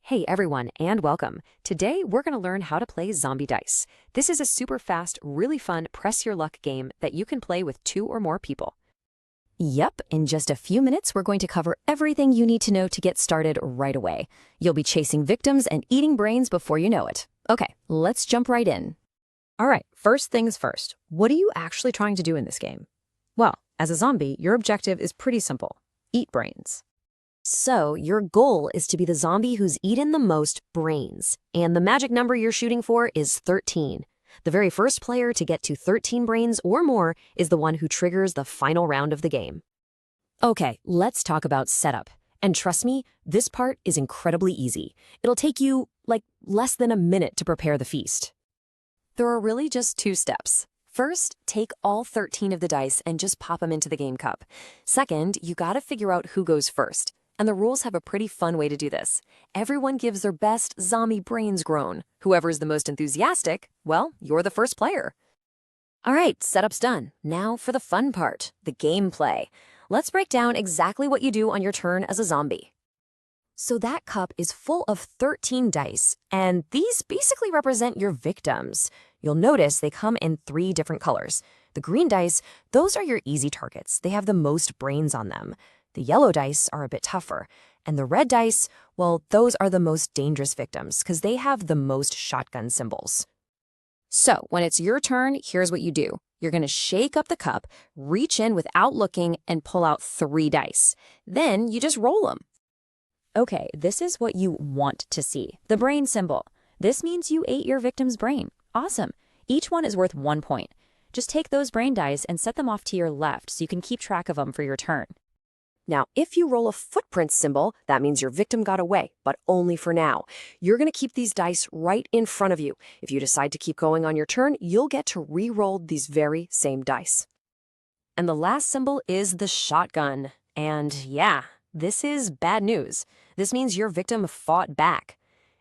Hey everyone, and welcome. Today we're going to learn how to play Zombie Dice. This is a super fast, really fun press your luck game that you can play with 2 or more people. Yep, in just a few minutes we're going to cover everything you need to know to get started right away. You'll be chasing victims and eating brains before you know it. Okay, let's jump right in. All right, first things first. What are you actually trying to do in this game? Well, as a zombie, your objective is pretty simple. Eat brains. So, your goal is to be the zombie who's eaten the most brains, and the magic number you're shooting for is 13. The very first player to get to 13 brains or more is the one who triggers the final round of the game. Okay, let's talk about setup. And trust me, this part is incredibly easy. It'll take you, less than a minute to prepare the feast. There are really just 2 steps. First, take all 13 of the dice and just pop them into the game cup. Second, you gotta figure out who goes first. And the rules have a pretty fun way to do this. Everyone gives their best zombie brains grown. Whoever's the most enthusiastic, well, you're the first player. All right, setup's done. Now for the fun part, the gameplay. Let's break down exactly what you do on your turn as a zombie. So that cup is full of 13 dice, and these basically represent your victims. You'll notice they come in 3 different colors. The green dice, those are your easy targets. They have the most brains on them. The yellow dice are a bit tougher, and the red dice, well, those are the most dangerous victims because they have the most shotgun symbols. So, when it's your turn, here's what you do. You're going to shake up the cup, reach in without looking, and pull out 3 dice. Then you just roll them. Okay, this is what you want to see, the brain symbol. This means you ate your victim's brain. Awesome. Each one is worth 1 point. Just take those brain dice and set them off to your left so you can keep track of them for your turn. Now, if you roll a footprint symbol, that means your victim got away, but only for now. You're going to keep these dice right in front of you. If you decide to keep going on your turn, you'll get to re-roll these very same dice. And the last symbol is the shotgun. And yeah, this is bad news. This means your victim fought back.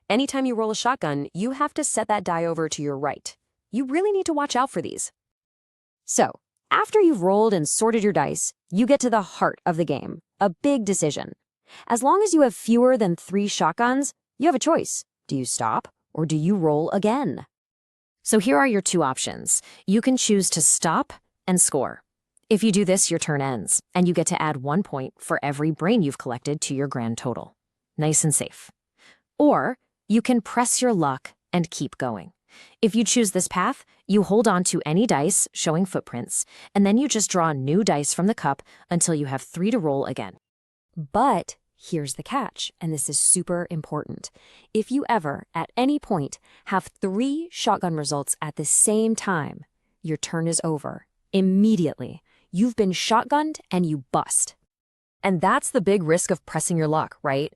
Anytime you roll a shotgun, you have to set that die over to your right. You really need to watch out for these. So, after you've rolled and sorted your dice, you get to the heart of the game, a big decision. As long as you have fewer than 3 shotguns, you have a choice. Do you stop or do you roll again? So here are your 2 options. You can choose to stop and score. If you do this, your turn ends, and you get to add 1 point for every brain you've collected to your grand total. Nice and safe. Or you can press your luck and keep going. If you choose this path, you hold on to any dice showing footprints, and then you just draw new dice from the cup until you have 3 to roll again. But here's the catch, and this is super important. If you ever, at any point, have 3 shotgun results at the same time, your turn is over. Immediately. You've been shotgunned and you bust. And that's the big risk of pressing your luck, right?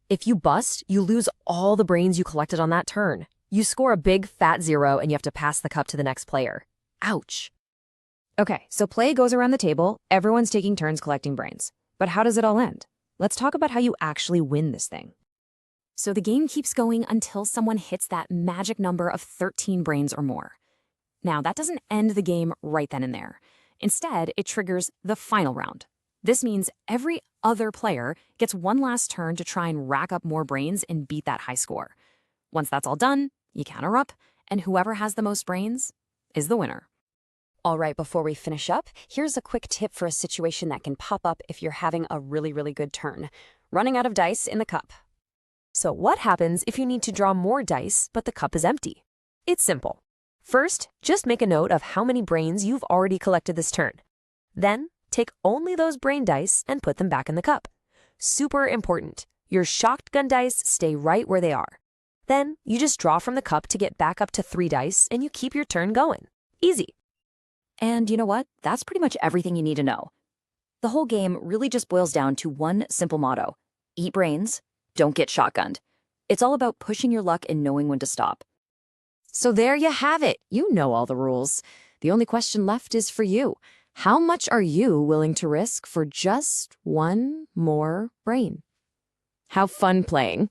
If you bust, you lose all the brains you collected on that turn. You score a big fat 0 and you have to pass the cup to the next player. Ouch. Okay, so play goes around the table. Everyone's taking turns collecting brains. But how does it all end? Let's talk about how you actually win this thing. So the game keeps going until someone hits that magic number of 13 brains or more. Now, that doesn't end the game right then and there. Instead, it triggers the final round. This means every other player gets one last turn to try and rack up more brains and beat that high score. Once that's all done, you counter up, and whoever has the most brains is the winner. All right, before we finish up, here's a quick tip for a situation that can pop up if you're having a really, really good turn. Running out of dice in the cup. So what happens if you need to draw more dice, but the cup is empty? It's simple. First, just make a note of how many brains you've already collected this turn. Then, take only those brain dice and put them back in the cup. Super important. Your shotgun dice stay right where they are. Then, you just draw from the cup to get back up to 3 dice, and you keep your turn going. Easy. And you know what? That's pretty much everything you need to know. The whole game really just boils down to one simple motto. Eat brains, don't get shotgunned. It's all about pushing your luck and knowing when to stop. So there you have it. You know all the rules. The only question left is for you. How much are you willing to risk for just 1 more brain? Have fun playing.